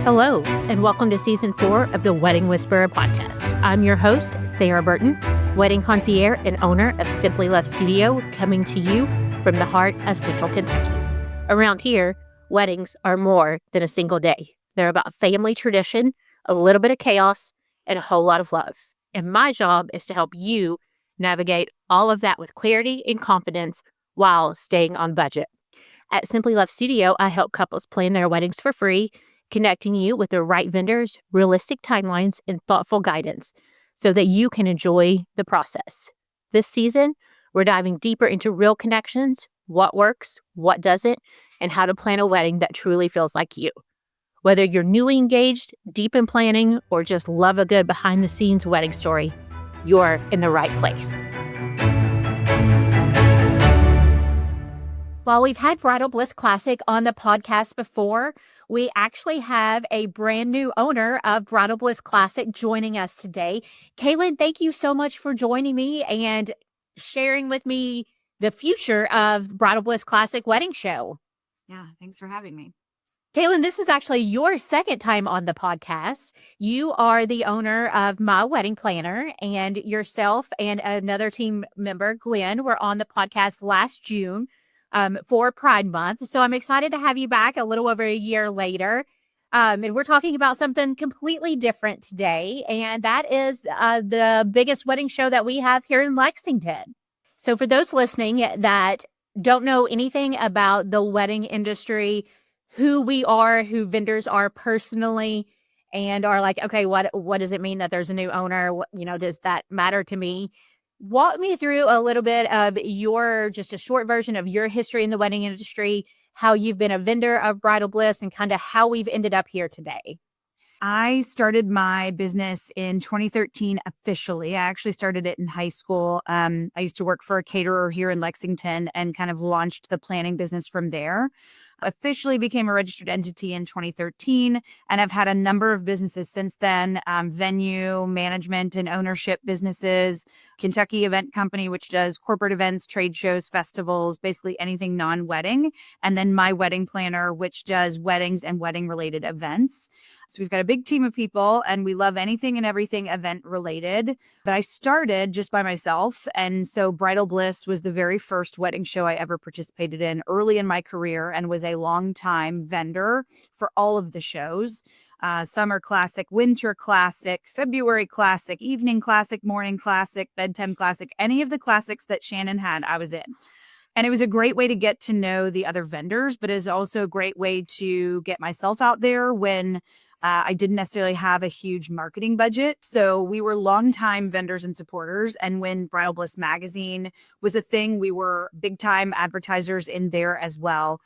Hello, and welcome to Season 4 of the Wedding Whisperer podcast. I'm your host, Sarah Burton, wedding concierge and owner of Simply Love Studio, coming to you from the heart of Central Kentucky. Around here, weddings are more than a single day. They're about family tradition, a little bit of chaos, and a whole lot of love. And my job is to help you navigate all of that with clarity and confidence while staying on budget. At Simply Love Studio, I help couples plan their weddings for free, connecting you with the right vendors, realistic timelines, and thoughtful guidance so that you can enjoy the process. This season, we're diving deeper into real connections, what works, what doesn't, and how to plan a wedding that truly feels like you. Whether you're newly engaged, deep in planning, or just love a good behind-the-scenes wedding story, you're in the right place. While we've had Bridal Bliss Classic on the podcast before, we actually have a brand new owner of Bridal Bliss Classic joining us today. Kaelyn, thank you so much for joining me and sharing with me the future of Bridal Bliss Classic wedding show. Yeah, thanks for having me. Kaelyn, this is actually your second time on the podcast. You are the owner of My Wedding Planner, and yourself and another team member, Glenn, were on the podcast last June for Pride Month. So I'm excited to have you back a little over a year later. And we're talking about something completely different today, and that is the biggest wedding show that we have here in Lexington. So for those listening that don't know anything about the wedding industry, who we are, who vendors are personally, and are like, okay, what does it mean that there's a new owner? Does that matter to me? Walk me through a little bit of just a short version of your history in the wedding industry, how you've been a vendor of Bridal Bliss, and kind of how we've ended up here today. I started my business in 2013 officially. I actually started it in high school. I used to work for a caterer here in Lexington and kind of launched the planning business from there. Officially became a registered entity in 2013, and I've had a number of businesses since then, venue management and ownership businesses, Kentucky Event Company, which does corporate events, trade shows, festivals, basically anything non-wedding, and then My Wedding Planner, which does weddings and wedding-related events. So we've got a big team of people, and we love anything and everything event-related. But I started just by myself, and so Bridal Bliss was the very first wedding show I ever participated in early in my career, and was a long-time vendor for all of the shows. Summer Classic, Winter Classic, February Classic, Evening Classic, Morning Classic, Bedtime Classic, any of the classics that Shannon had, I was in. And it was a great way to get to know the other vendors, but it is also a great way to get myself out there when I didn't necessarily have a huge marketing budget. So we were longtime vendors and supporters. And when Bridal Bliss Magazine was a thing, we were big time advertisers in there as well.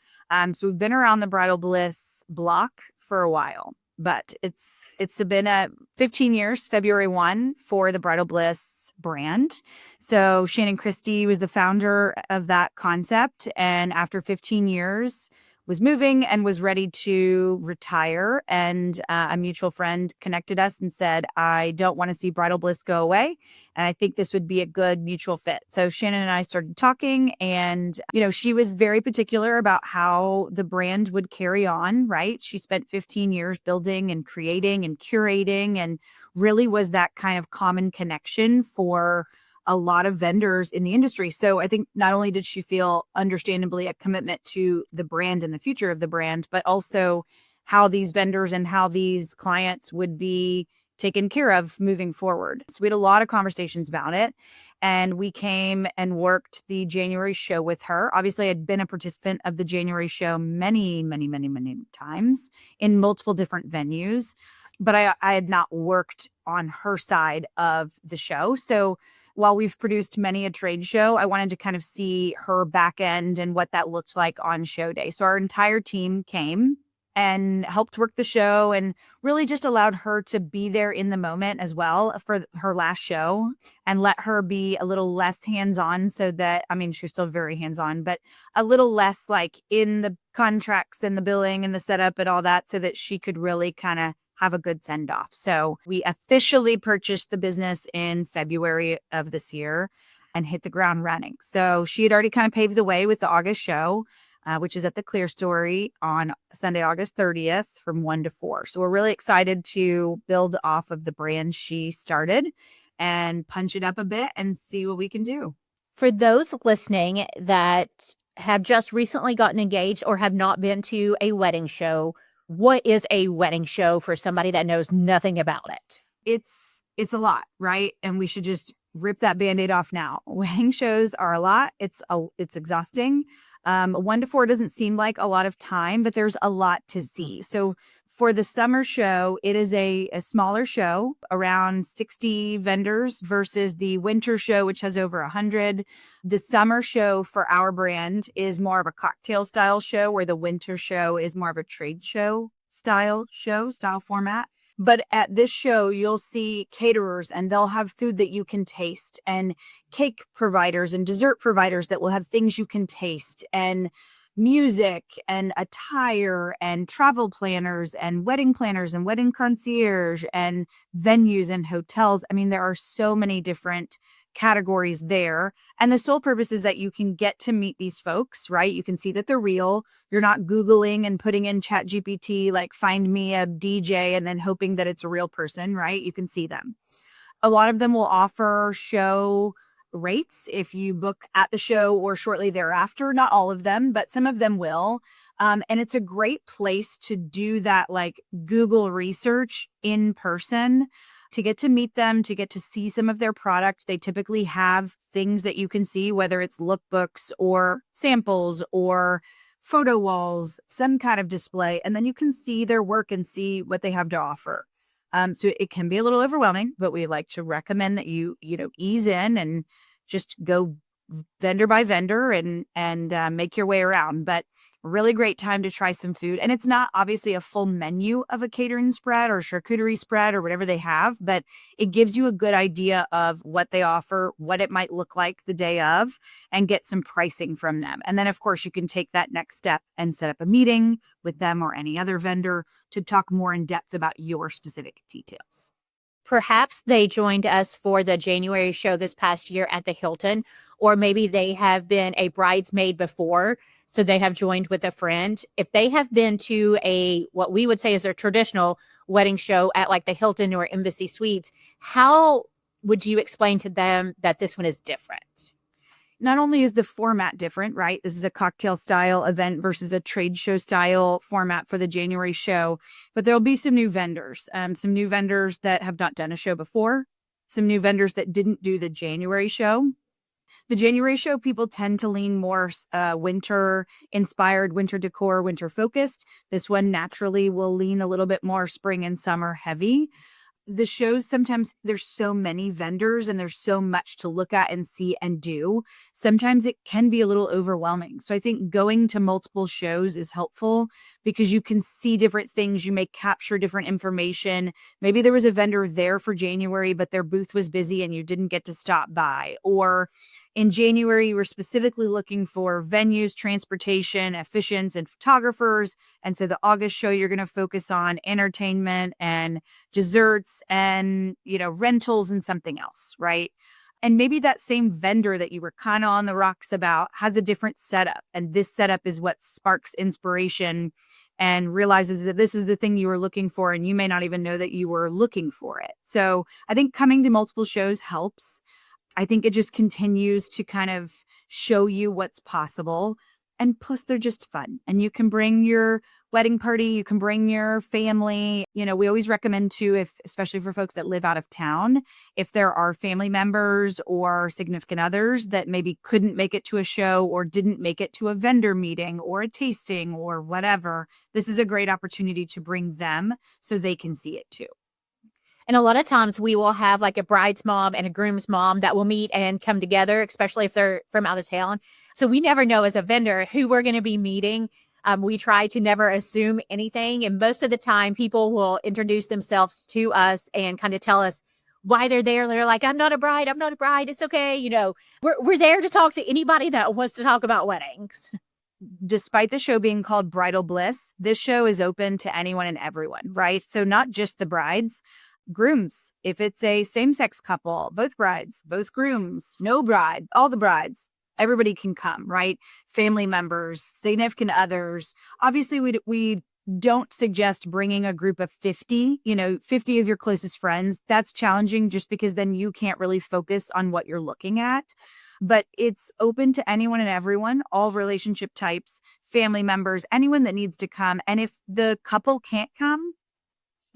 So we've been around the Bridal Bliss block for a while, but it's been 15 years, February 1, for the Bridal Bliss brand. So Shannon Christie was the founder of that concept. And after 15 years, was moving and was ready to retire. And a mutual friend connected us and said, I don't want to see Bridal Bliss go away. And I think this would be a good mutual fit. So Shannon and I started talking, and, she was very particular about how the brand would carry on, right? She spent 15 years building and creating and curating, and really was that kind of common connection for a lot of vendors in the industry. So I think not only did she feel understandably a commitment to the brand and the future of the brand, but also how these vendors and how these clients would be taken care of moving forward. So we had a lot of conversations about it, and we came and worked the January show with her. Obviously, I'd been a participant of the January show many, many, many, many times in multiple different venues, but I had not worked on her side of the show. So while we've produced many a trade show, I wanted to kind of see her back end and what that looked like on show day. So our entire team came and helped work the show, and really just allowed her to be there in the moment as well for her last show, and let her be a little less hands-on, so that, she's still very hands-on, but a little less like in the contracts and the billing and the setup and all that, so that she could really kind of have a good send off. So we officially purchased the business in February of this year and hit the ground running. So she had already kind of paved the way with the August show. which is at the Clear Story on Sunday, August 30th from 1 to 4. So we're really excited to build off of the brand she started and punch it up a bit and see what we can do. For those listening that have just recently gotten engaged or have not been to a wedding show, what is a wedding show for somebody that knows nothing about it? It's a lot, right? And we should just rip that Band-Aid off now. Wedding shows are a lot. It's exhausting. 1 to 4 doesn't seem like a lot of time, but there's a lot to see. So for the summer show, it is a smaller show, around 60 vendors versus the winter show, which has over 100. The summer show for our brand is more of a cocktail style show, where the winter show is more of a trade show style format. But at this show, you'll see caterers, and they'll have food that you can taste, and cake providers and dessert providers that will have things you can taste, and music and attire and travel planners and wedding concierge and venues and hotels. I mean, there are so many different categories there. And the sole purpose is that you can get to meet these folks, right? You can see that they're real. You're not Googling and putting in ChatGPT, like find me a DJ and then hoping that it's a real person, right? You can see them. A lot of them will offer show rates if you book at the show or shortly thereafter. Not all of them, but some of them will. And it's a great place to do that, like Google research in person, to get to meet them, to get to see some of their product. They typically have things that you can see, whether it's lookbooks or samples or photo walls, some kind of display, and then you can see their work and see what they have to offer. So it can be a little overwhelming, but we like to recommend that you ease in and just go vendor by vendor and make your way around. But really great time to try some food. And it's not obviously a full menu of a catering spread or charcuterie spread or whatever they have, but it gives you a good idea of what they offer, what it might look like the day of, and get some pricing from them. And then, of course, you can take that next step and set up a meeting with them or any other vendor to talk more in depth about your specific details. Perhaps they joined us for the January show this past year at the Hilton, or maybe they have been a bridesmaid before, so they have joined with a friend. If they have been to what we would say is a traditional wedding show at like the Hilton or Embassy Suites, how would you explain to them that this one is different? Not only is the format different, right? This is a cocktail style event versus a trade show style format for the January show, but there'll be some new vendors that have not done a show before, some new vendors that didn't do the January show. The January show, people tend to lean more winter inspired, winter decor, winter focused. This one naturally will lean a little bit more spring and summer heavy. The shows, sometimes there's so many vendors and there's so much to look at and see and do. Sometimes it can be a little overwhelming. So I think going to multiple shows is helpful because you can see different things. You may capture different information. Maybe there was a vendor there for January, but their booth was busy and you didn't get to stop by. Or in January, you were specifically looking for venues, transportation, officiants, and photographers. And so the August show, you're going to focus on entertainment and desserts and, rentals and something else, right? And maybe that same vendor that you were kind of on the rocks about has a different setup. And this setup is what sparks inspiration and realizes that this is the thing you were looking for. And you may not even know that you were looking for it. So I think coming to multiple shows helps. I think it just continues to kind of show you what's possible. And plus, they're just fun. And you can bring your wedding party, you can bring your family. We always recommend too, especially for folks that live out of town, if there are family members or significant others that maybe couldn't make it to a show or didn't make it to a vendor meeting or a tasting or whatever, this is a great opportunity to bring them so they can see it too. And a lot of times we will have like a bride's mom and a groom's mom that will meet and come together, especially if they're from out of town. So we never know as a vendor who we're going to be meeting. We try to never assume anything. And most of the time people will introduce themselves to us and kind of tell us why they're there. They're like, I'm not a bride. It's okay. We're there to talk to anybody that wants to talk about weddings. Despite the show being called Bridal Bliss, this show is open to anyone and everyone, right? So not just the brides. Grooms, if it's a same-sex couple, both brides, both grooms, no bride, all the brides, everybody can come, right? Family members, significant others. Obviously, we don't suggest bringing a group of 50, 50 of your closest friends. That's challenging just because then you can't really focus on what you're looking at. But it's open to anyone and everyone, all relationship types, family members, anyone that needs to come. And if the couple can't come,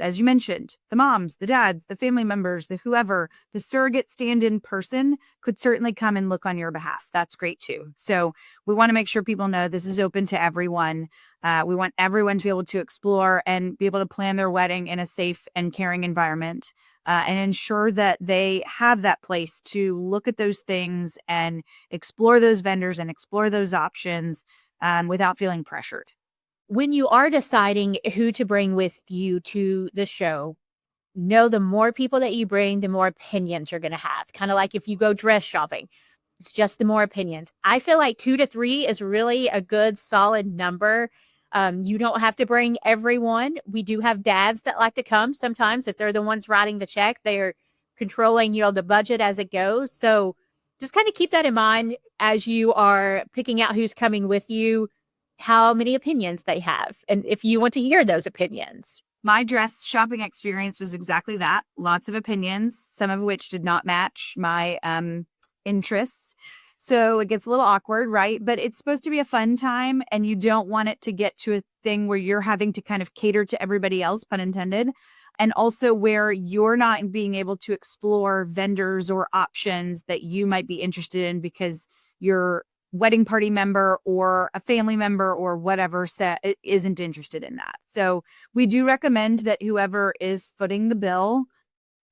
as you mentioned, the moms, the dads, the family members, the whoever, the surrogate stand-in person could certainly come and look on your behalf. That's great too. So we want to make sure people know this is open to everyone. We want everyone to be able to explore and be able to plan their wedding in a safe and caring environment, and ensure that they have that place to look at those things and explore those vendors and explore those options without feeling pressured. When you are deciding who to bring with you to the show, know the more people that you bring, the more opinions you're going to have. Kind of like if you go dress shopping, it's just the more opinions. I feel like 2 to 3 is really a good solid number. You don't have to bring everyone. We do have dads that like to come sometimes. If they're the ones writing the check, they're controlling, the budget as it goes. So just kind of keep that in mind as you are picking out who's coming with you, how many opinions they have, and if you want to hear those opinions. My dress shopping experience was exactly that. Lots of opinions, some of which did not match my interests. So it gets a little awkward, right? But it's supposed to be a fun time, and you don't want it to get to a thing where you're having to kind of cater to everybody else, pun intended. And also where you're not being able to explore vendors or options that you might be interested in because you're wedding party member or a family member or whatever isn't interested in that. So we do recommend that whoever is footing the bill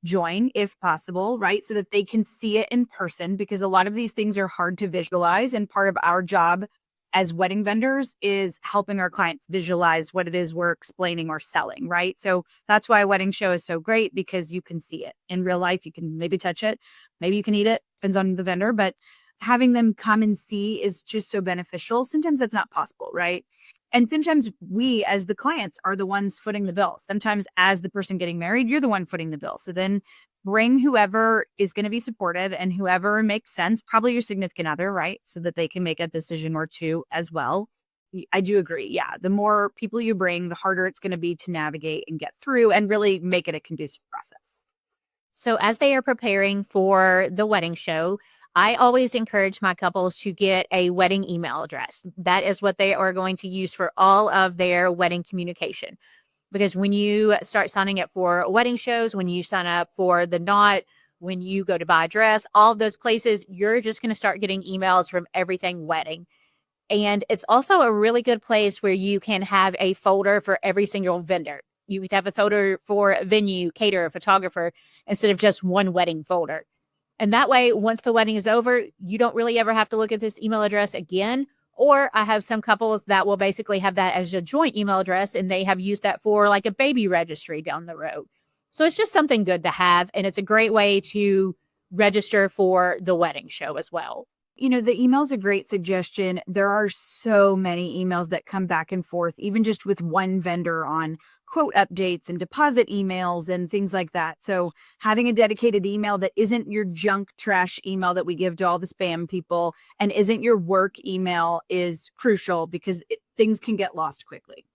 join if possible, right? So that they can see it in person, because a lot of these things are hard to visualize. And part of our job as wedding vendors is helping our clients visualize what it is we're explaining or selling, right? So that's why a wedding show is so great, because you can see it in real life. You can maybe touch it, maybe you can eat it, depends on the vendor, but having them come and see is just so beneficial. Sometimes that's not possible, right? And sometimes we, as the clients, are the ones footing the bill. Sometimes as the person getting married, you're the one footing the bill. So then bring whoever is going to be supportive and whoever makes sense, probably your significant other, right? So that they can make a decision or two as well. I do agree. Yeah. The more people you bring, the harder it's going to be to navigate and get through and really make it a conducive process. So as they are preparing for the wedding show, I always encourage my couples to get a wedding email address. That is what they are going to use for all of their wedding communication. Because when you start signing up for wedding shows, when you sign up for the knot, when you go to buy a dress, all of those places, you're just going to start getting emails from everything wedding. And it's also a really good place where you can have a folder for every single vendor. You would have a folder for venue, caterer, photographer, instead of just one wedding folder. And that way, once the wedding is over, you don't really ever have to look at this email address again. Or I have some couples that will basically have that as a joint email address, and they have used that for like a baby registry down the road. So it's just something good to have. And it's a great way to register for the wedding show as well. The email's a great suggestion. There are so many emails that come back and forth, even just with one vendor on quote updates and deposit emails and things like that. So having a dedicated email that isn't your junk trash email that we give to all the spam people and isn't your work email is crucial, because things can get lost quickly.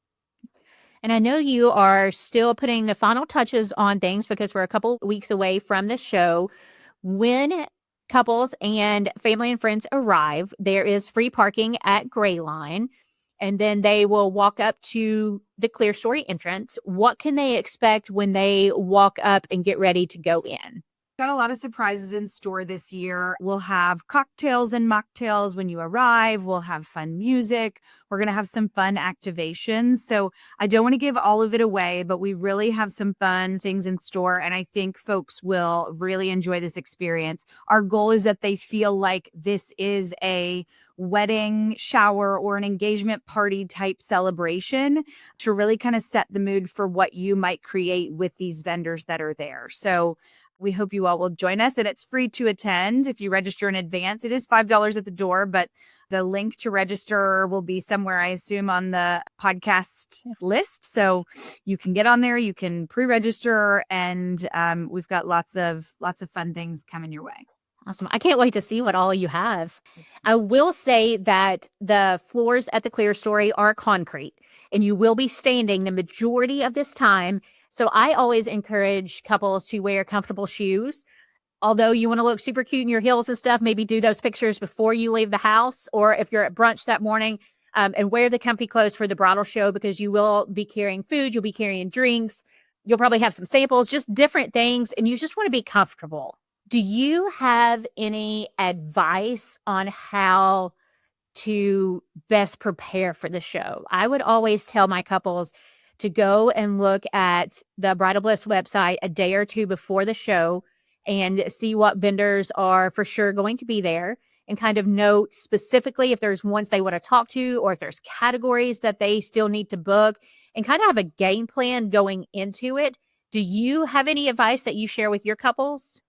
And I know you are still putting the final touches on things because we're a couple weeks away from the show. When couples and family and friends arrive, there is free parking at Gray Line, and then they will walk up to the Clear Story entrance. What can they expect when they walk up and get ready to go in? Got a lot of surprises in store this year. We'll have cocktails and mocktails when you arrive. We'll have fun music. We're going to have some fun activations. So I don't want to give all of it away, but we really have some fun things in store. And I think folks will really enjoy this experience. Our goal is that they feel like this is a wedding shower or an engagement party type celebration, to really kind of set the mood for what you might create with these vendors that are there. So we hope you all will join us, and it's free to attend if you register in advance. It is $5 at the door, but the link to register will be somewhere, I assume, on the podcast list. So you can get on there, you can pre-register, and we've got lots of fun things coming your way. Awesome. I can't wait to see what all you have. I will say that the floors at the Clear Story are concrete, and you will be standing the majority of this time. So I always encourage couples to wear comfortable shoes. Although you want to look super cute in your heels and stuff, maybe do those pictures before you leave the house, or if you're at brunch that morning, and wear the comfy clothes for the bridal show, because you will be carrying food, you'll be carrying drinks, you'll probably have some samples, just different things, and you just want to be comfortable. Do you have any advice on how to best prepare for the show? I would always tell my couples to go and look at the Bridal Bliss website a day or two before the show and see what vendors are for sure going to be there, and kind of note specifically if there's ones they want to talk to or if there's categories that they still need to book, and kind of have a game plan going into it. Do you have any advice that you share with your couples?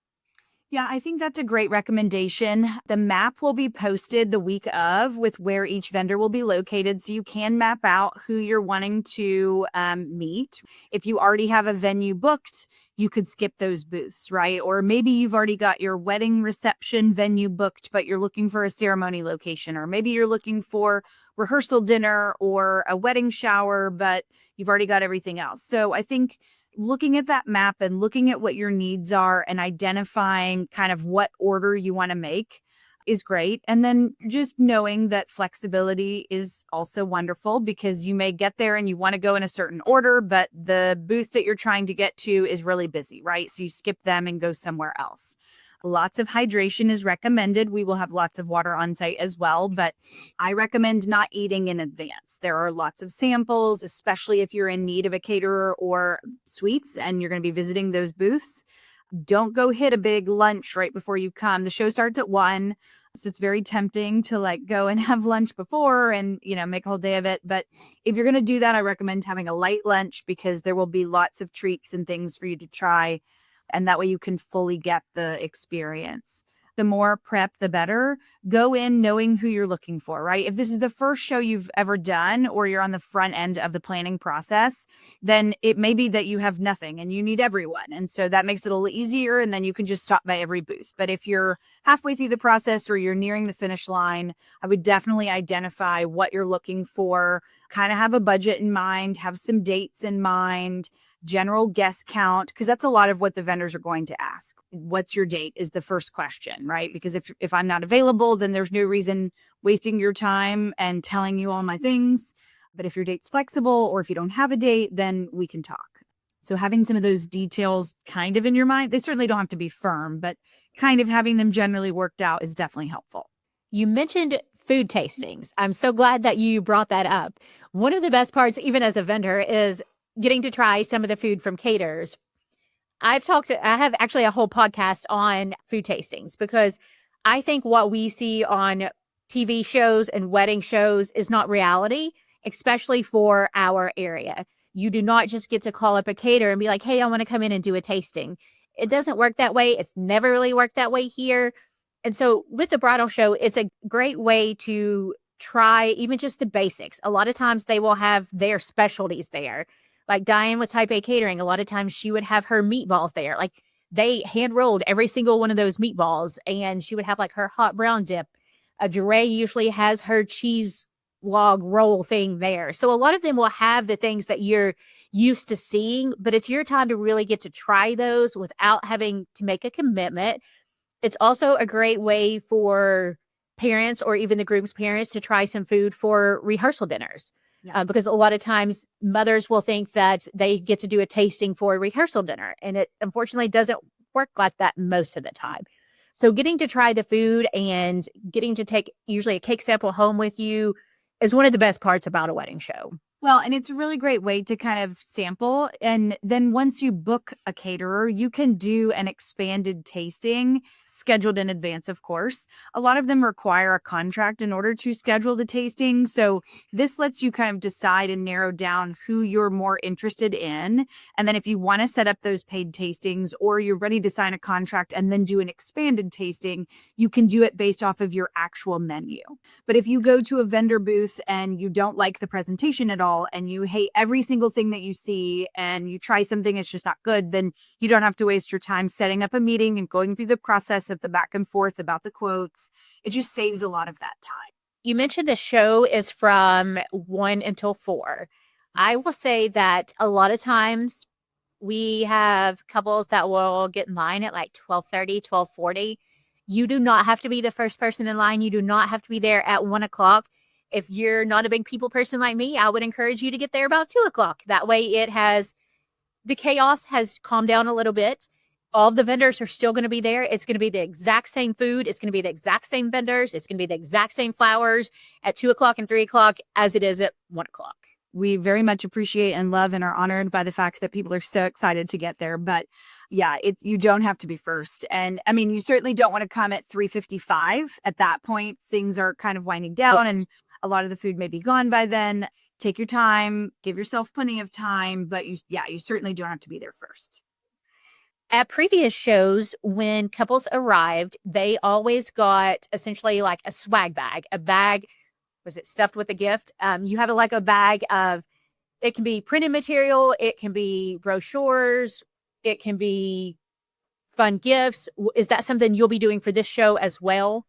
Yeah, I think that's a great recommendation. The map will be posted the week of with where each vendor will be located. So you can map out who you're wanting to meet. If you already have a venue booked, you could skip those booths, right? Or maybe you've already got your wedding reception venue booked, but you're looking for a ceremony location. Or maybe you're looking for rehearsal dinner or a wedding shower, but you've already got everything else. So I think looking at that map and looking at what your needs are and identifying kind of what order you want to make is great. And then just knowing that flexibility is also wonderful, because you may get there and you want to go in a certain order, but the booth that you're trying to get to is really busy, right? So you skip them and go somewhere else. Lots of hydration is recommended. We will have lots of water on site as well, but I recommend not eating in advance. There are lots of samples, especially if you're in need of a caterer or suites and you're going to be visiting those booths. Don't go hit a big lunch right before you come. The show starts at 1. So it's very tempting to like go and have lunch before and, make a whole day of it. But if you're going to do that, I recommend having a light lunch, because there will be lots of treats and things for you to try. And that way you can fully get the experience. The more prep, the better. Go in knowing who you're looking for, right? If this is the first show you've ever done, or you're on the front end of the planning process, then it may be that you have nothing and you need everyone. And so that makes it a little easier, and then you can just stop by every booth. But if you're halfway through the process or you're nearing the finish line, I would definitely identify what you're looking for, kind of have a budget in mind, have some dates in mind, general guest count, because that's a lot of what the vendors are going to ask. What's your date is the first question, right? Because if I'm not available, then there's no reason wasting your time and telling you all my things. But if your date's flexible, or if you don't have a date, then we can talk. So having some of those details kind of in your mind, they certainly don't have to be firm, but kind of having them generally worked out is definitely helpful. You mentioned food tastings. I'm so glad that you brought that up. One of the best parts, even as a vendor, is getting to try some of the food from caterers. I have actually a whole podcast on food tastings, because I think what we see on TV shows and wedding shows is not reality, especially for our area. You do not just get to call up a caterer and be like, hey, I want to come in and do a tasting. It doesn't work that way. It's never really worked that way here. And so with the bridal show, it's a great way to try even just the basics. A lot of times they will have their specialties there. Like Diane with Type A Catering, a lot of times she would have her meatballs there. Like they hand rolled every single one of those meatballs, and she would have like her hot brown dip. A Dre usually has her cheese log roll thing there. So a lot of them will have the things that you're used to seeing, but it's your time to really get to try those without having to make a commitment. It's also a great way for parents or even the groom's parents to try some food for rehearsal dinners. Yeah. Because a lot of times mothers will think that they get to do a tasting for a rehearsal dinner, and it unfortunately doesn't work like that most of the time. So getting to try the food and getting to take usually a cake sample home with you is one of the best parts about a wedding show. Well, and it's a really great way to kind of sample. And then once you book a caterer, you can do an expanded tasting scheduled in advance, of course. A lot of them require a contract in order to schedule the tasting. So this lets you kind of decide and narrow down who you're more interested in. And then if you want to set up those paid tastings, or you're ready to sign a contract and then do an expanded tasting, you can do it based off of your actual menu. But if you go to a vendor booth and you don't like the presentation at all, mall and you hate every single thing that you see and you try something, it's just not good, then you don't have to waste your time setting up a meeting and going through the process of the back and forth about the quotes. It just saves a lot of that time. You mentioned the show is from 1 until 4. I will say that a lot of times we have couples that will get in line at like 12:30, 12:40. You do not have to be the first person in line. You do not have to be there at 1 o'clock. If you're not a big people person like me, I would encourage you to get there about 2 o'clock. That way the chaos has calmed down a little bit. All of the vendors are still going to be there. It's going to be the exact same food. It's going to be the exact same vendors. It's going to be the exact same flowers at 2 o'clock and 3 o'clock as it is at 1 o'clock. We very much appreciate and love and are honored by the fact that people are so excited to get there. But yeah, you don't have to be first. And I mean, you certainly don't want to come at 3:55. At that point, things are kind of winding down and a lot of the food may be gone by then. Take your time, give yourself plenty of time, but you certainly don't have to be there first. At previous shows, when couples arrived, they always got essentially like a swag bag, a bag. Was it stuffed with a gift? You have like a bag of, it can be printed material, it can be brochures, it can be fun gifts. Is that something you'll be doing for this show as well?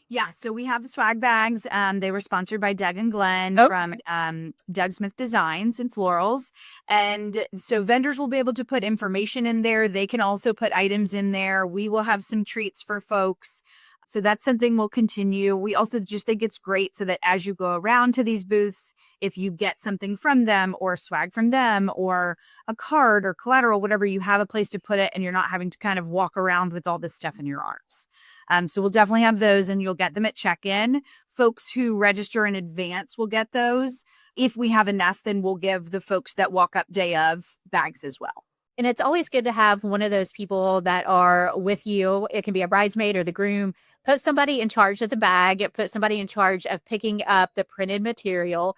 Yeah, so we have the swag bags. They were sponsored by Doug and Glenn from Doug Smith Designs and Florals. And so vendors will be able to put information in there. They can also put items in there. We will have some treats for folks. So that's something we'll continue. We also just think it's great so that as you go around to these booths, if you get something from them or swag from them or a card or collateral, whatever, you have a place to put it and you're not having to kind of walk around with all this stuff in your arms. So we'll definitely have those and you'll get them at check-in. Folks who register in advance will get those. If we have enough, then we'll give the folks that walk up day of bags as well. And it's always good to have one of those people that are with you. It can be a bridesmaid or the groom. Put somebody in charge of the bag. Put somebody in charge of picking up the printed material.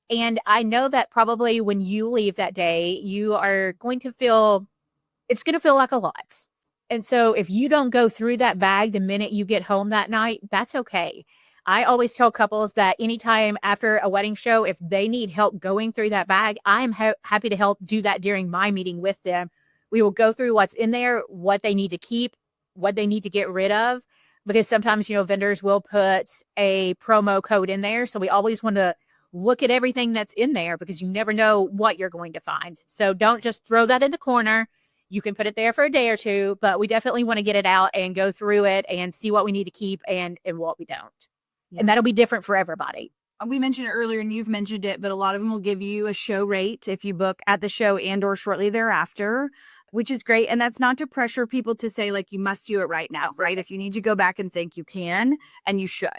And I know that probably when you leave that day, you are going to feel, it's going to feel like a lot. And so if you don't go through that bag the minute you get home that night, that's okay. I always tell couples that anytime after a wedding show, if they need help going through that bag, I'm happy to help do that during my meeting with them. We will go through what's in there, what they need to keep, what they need to get rid of, because sometimes, vendors will put a promo code in there. So we always want to look at everything that's in there because you never know what you're going to find. So don't just throw that in the corner. You can put it there for a day or two, but we definitely want to get it out and go through it and see what we need to keep and what we don't. Yeah. And that'll be different for everybody. We mentioned it earlier and you've mentioned it, but a lot of them will give you a show rate if you book at the show and or shortly thereafter, which is great. And that's not to pressure people to say like, you must do it right now, right? If you need to go back and think, you can, and you should.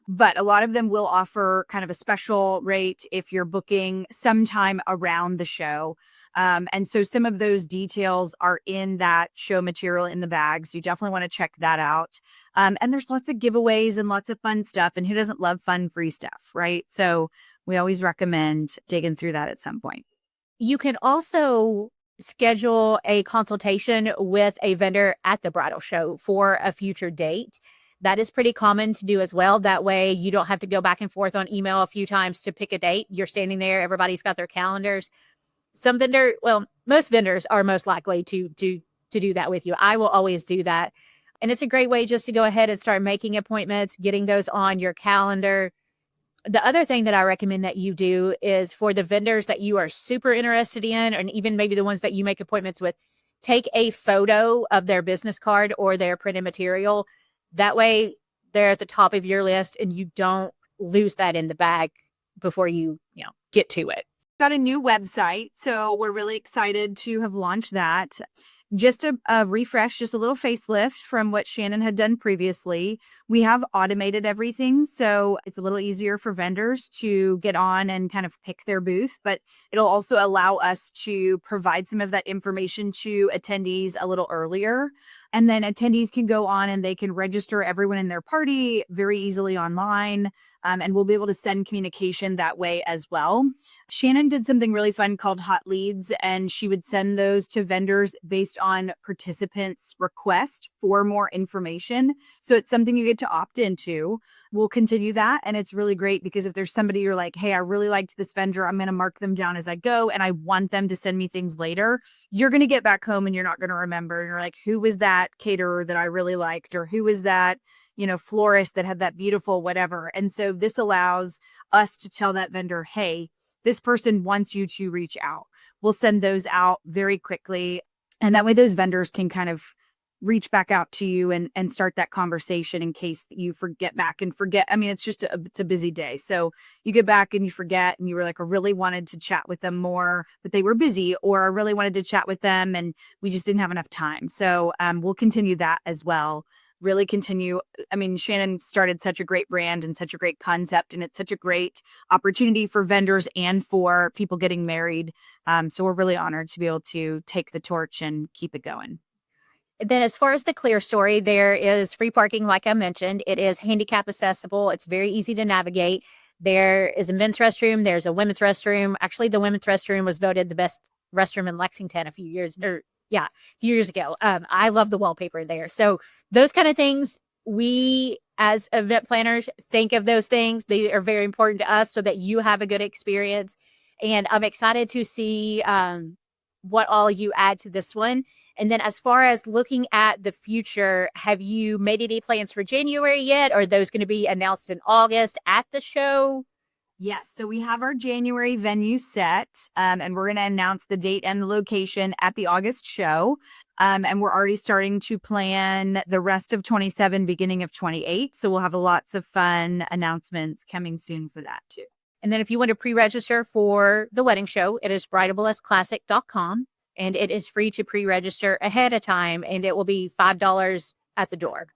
But a lot of them will offer kind of a special rate if you're booking sometime around the show. And so some of those details are in that show material in the bags. You definitely want to check that out. And there's lots of giveaways and lots of fun stuff. And who doesn't love fun, free stuff, right? So we always recommend digging through that at some point. You can also schedule a consultation with a vendor at the bridal show for a future date. That is pretty common to do as well. That way you don't have to go back and forth on email a few times to pick a date. You're standing there. Everybody's got their calendars. Most vendors are most likely to do that with you. I will always do that. And it's a great way just to go ahead and start making appointments, getting those on your calendar. The other thing that I recommend that you do is for the vendors that you are super interested in, and even maybe the ones that you make appointments with, take a photo of their business card or their printed material. That way they're at the top of your list and you don't lose that in the bag before you get to it. Got a new website, so we're really excited to have launched that. Just a refresh, just a little facelift from what Shannon had done previously. We have automated everything, so it's a little easier for vendors to get on and kind of pick their booth, but it'll also allow us to provide some of that information to attendees a little earlier. And then attendees can go on and they can register everyone in their party very easily online. And we'll be able to send communication that way as well. Shannon did something really fun called hot leads, and she would send those to vendors based on participants' request for more information. So it's something you get to opt into. We'll continue that. And it's really great because if there's somebody you're like, hey, I really liked this vendor, I'm going to mark them down as I go, and I want them to send me things later, you're going to get back home and you're not going to remember. You're like, who was that caterer that I really liked? Or who was that, florist that had that beautiful whatever. And so this allows us to tell that vendor, hey, this person wants you to reach out. We'll send those out very quickly. And that way those vendors can kind of reach back out to you and start that conversation in case you forget. I mean, it's a busy day. So you get back and you forget and you were like, I really wanted to chat with them more, but they were busy, or I really wanted to chat with them and we just didn't have enough time. So we'll continue that as well. Really continue. I mean, Shannon started such a great brand and such a great concept, and it's such a great opportunity for vendors and for people getting married. So we're really honored to be able to take the torch and keep it going. Then as far as the Clear story, there is free parking, like I mentioned. It is handicap accessible. It's very easy to navigate. There is a men's restroom. There's a women's restroom. Actually, the women's restroom was voted the best restroom in Lexington a few years ago. I love the wallpaper there. So those kind of things, we as event planners think of those things. They are very important to us so that you have a good experience. And I'm excited to see what all you add to this one. And then as far as looking at the future, have you made any plans for January yet? Or are those going to be announced in August at the show? Yes. So we have our January venue set, and we're going to announce the date and the location at the August show. And we're already starting to plan the rest of 27, beginning of 28. So we'll have lots of fun announcements coming soon for that too. And then if you want to pre-register for the wedding show, it is bridalblissclassic.com. And it is free to pre-register ahead of time, and it will be $5 at the door.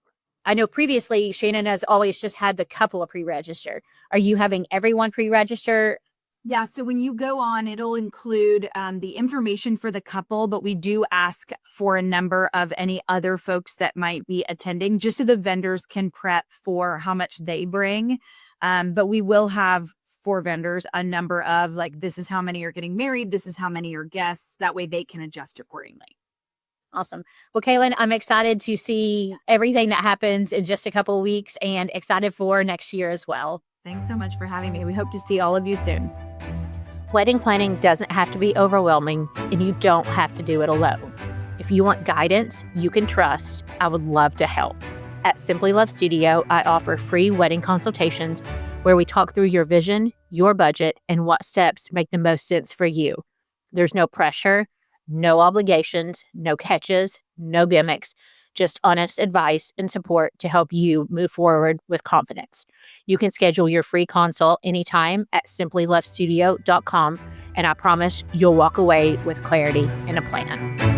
I know previously Shannon has always just had the couple of pre-register. Are you having everyone pre-register? Yeah. So when you go on, it'll include the information for the couple, but we do ask for a number of any other folks that might be attending, just so the vendors can prep for how much they bring. But we will have for vendors a number of, like, this is how many are getting married, this is how many are guests. That way they can adjust accordingly. Awesome. Well, Kaelyn, I'm excited to see everything that happens in just a couple of weeks and excited for next year as well. Thanks so much for having me. We hope to see all of you soon. Wedding planning doesn't have to be overwhelming, and you don't have to do it alone. If you want guidance you can trust, I would love to help. At Simply Love Studio, I offer free wedding consultations where we talk through your vision, your budget, and what steps make the most sense for you. There's no pressure, no obligations, no catches, no gimmicks, just honest advice and support to help you move forward with confidence. You can schedule your free consult anytime at simplylovestudio.com, and I promise you'll walk away with clarity and a plan.